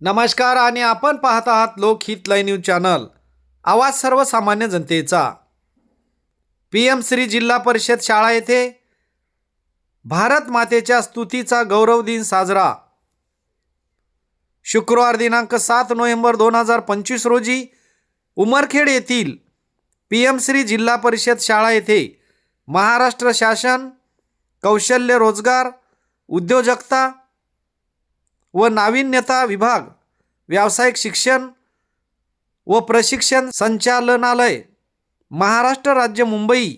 नमस्कार आणि आपण पाहत आहात लोकहित लाईव्ह न्यूज चॅनल, आवाज सर्वसामान्य जनतेचा। PM श्री जिल्हा परिषद शाळा येथे भारत मातेच्या स्तुतीचा गौरव दिन साजरा। शुक्रवार दिनांक 7 नोव्हेंबर 2025 रोजी उमरखेड येथील PM श्री जिल्हा परिषद शाळा येथे महाराष्ट्र शासन कौशल्य रोजगार उद्योजकता व नाविन्यता विभाग व्यावसायिक शिक्षण व प्रशिक्षण संचालनालय महाराष्ट्र राज्य मुंबई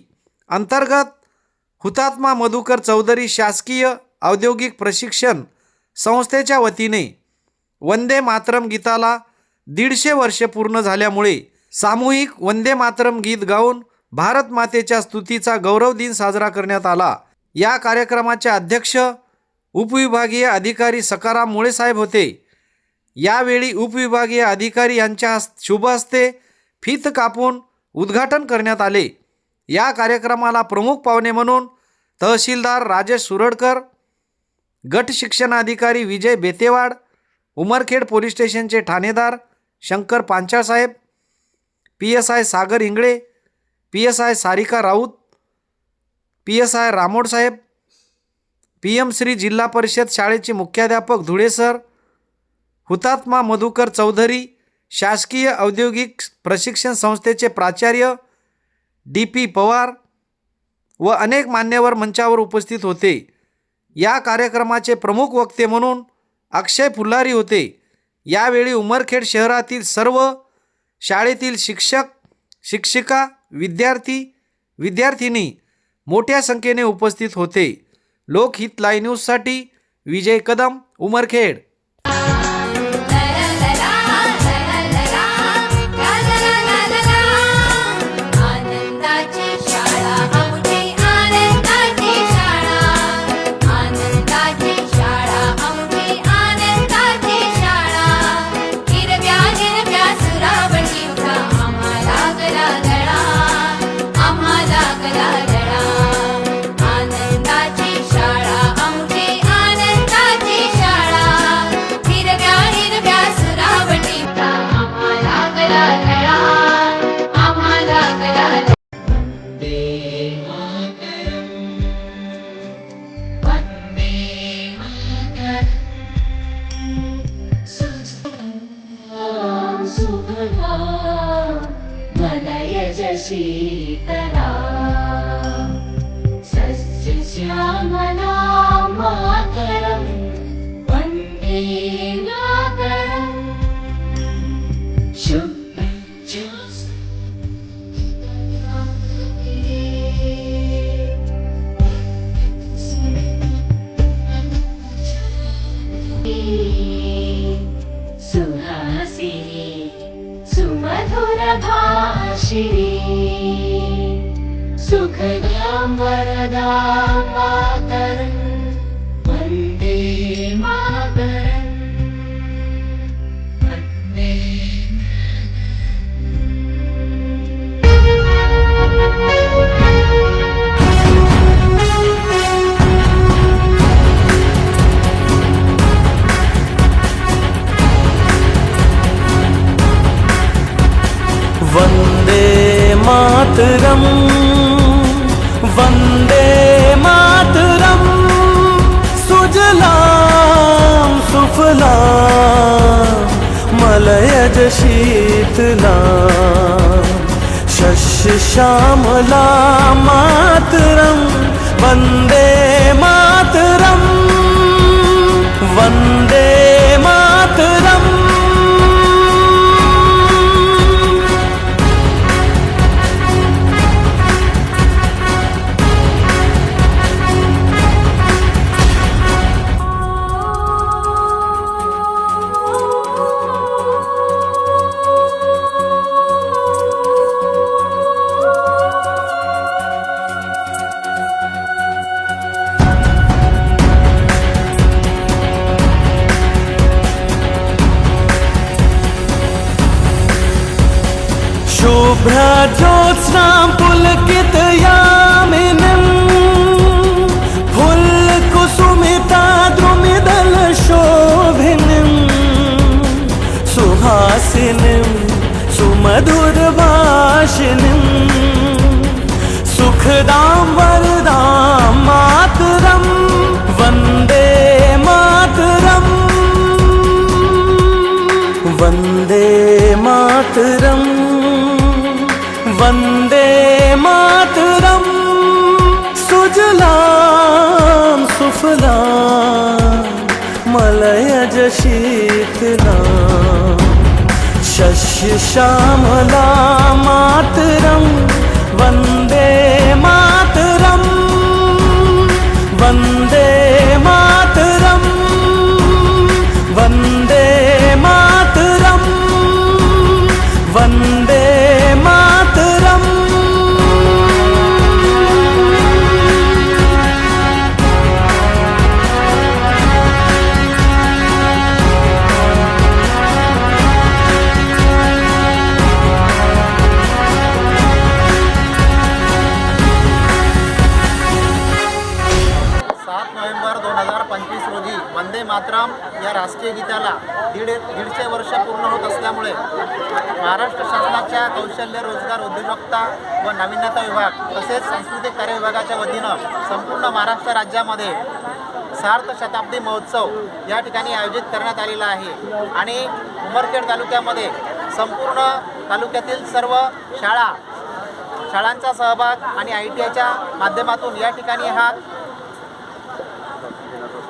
अंतर्गत हुतात्मा मधुकर चौधरी शासकीय औद्योगिक प्रशिक्षण संस्थेच्या वतीने वंदे मातरम गीताला 150 वर्षे पूर्ण झाल्यामुळे सामूहिक वंदे मातरम गीत गाऊन भारत मातेच्या स्तुतीचा गौरव दिन साजरा करण्यात आला। या कार्यक्रमाचे अध्यक्ष उपविभागीय अधिकारी सकाराम मुळे साहेब होते। यावेळी उपविभागीय अधिकारी यांच्या शुभ हस्ते फीत कापून उद्घाटन करण्यात आले। या कार्यक्रमाला प्रमुख पाहुणे म्हणून तहसीलदार राजेश सुरडकर, गट शिक्षणाधिकारी विजय बेतेवाड, उमरखेड पोलीस स्टेशनचे ठाणेदार शंकर पांचाळ साहेब, PSI सागर इंगळे, PSI सारिका राऊत, PSI रामोड साहेब, PM श्री जिल्हा परिषद शाळेचे मुख्याध्यापक धुळे सर, हुतात्मा मधुकर चौधरी शासकीय औद्योगिक प्रशिक्षण संस्थेचे प्राचार्य DP पवार व अनेक मान्यवर मंचावर उपस्थित होते। या कार्यक्रमाचे प्रमुख वक्ते म्हणून अक्षय फुलारी होते। यावेळी उमरखेड शहरातील सर्व शाळेतील शिक्षक शिक्षिका विद्यार्थिनी मोठ्या संख्येने उपस्थित होते। लोकहित लाईव्ह न्यूजसाठी विजय कदम, उमरखेड। शीतला सस्य श्यामला मातरं वन्दे मातरं सुहासिनी सुमधुर भाषिणी सुखदां वरदां मातरं वन्दे मातरं वन्दे वन्दे मातरं वन्दे मातरं सुजलां सुफलां मलयज शीतलां शस्यश्यामलां मातरं वन्दे मातरं वन्दे मातरम्। सुखदां वरदां मातरं वन्दे मातरम् वन्दे मातरं वन्दे मातरं सुजलां सुफलां मलयज शीतलां शस्यश्यामला मातरं वन्दे मातरं वन्दे मातरं वन्दे मातरं वन्दे मातरम् नोव्हेंबर 2025 रोजी वंदे मातरम या राष्ट्रीय गीताला दीडशे वर्ष पूर्ण होत असल्यामुळे महाराष्ट्र शासनाच्या कौशल्य रोजगार उद्योजकता व नाविन्यता विभाग तसेच सांस्कृतिक कार्य विभागाच्या वतीनं संपूर्ण महाराष्ट्र राज्यामध्ये सार्थ शताब्दी महोत्सव या ठिकाणी आयोजित करण्यात आलेला आहे आणि उमरखेड तालुक्यामध्ये संपूर्ण तालुक्यातील सर्व शाळांचा सहभाग आणि ITIच्या माध्यमातून या ठिकाणी हा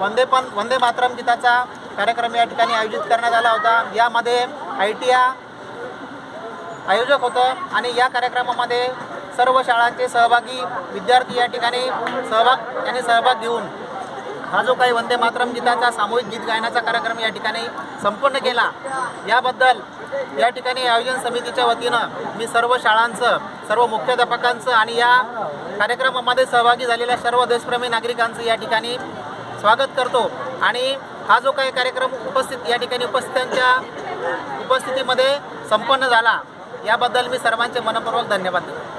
वंदे मातरम गीताचा कार्यक्रम या ठिकाणी आयोजित करण्यात आला होता। यामध्ये ITI आयोजक होतं आणि या कार्यक्रमामध्ये सर्व शाळांचे सहभागी विद्यार्थी या ठिकाणी सहभाग घेऊन हा जो काही वंदे मातरम गीताचा सामूहिक गीत गायनाचा कार्यक्रम या ठिकाणी संपन्न केला, याबद्दल या ठिकाणी आयोजन समितीच्या वतीनं मी सर्व शाळांचं, सर्व मुख्याध्यापकांचं आणि या कार्यक्रमामध्ये सहभागी झालेल्या सर्व देशप्रेमी नागरिकांचं या ठिकाणी स्वागत करतो आणि हा जो काही कार्यक्रम या ठिकाणी उपस्थितांच्या उपस्थितीमध्ये संपन्न झाला, याबद्दल मी सर्वांचे मनपूर्वक धन्यवाद देतो।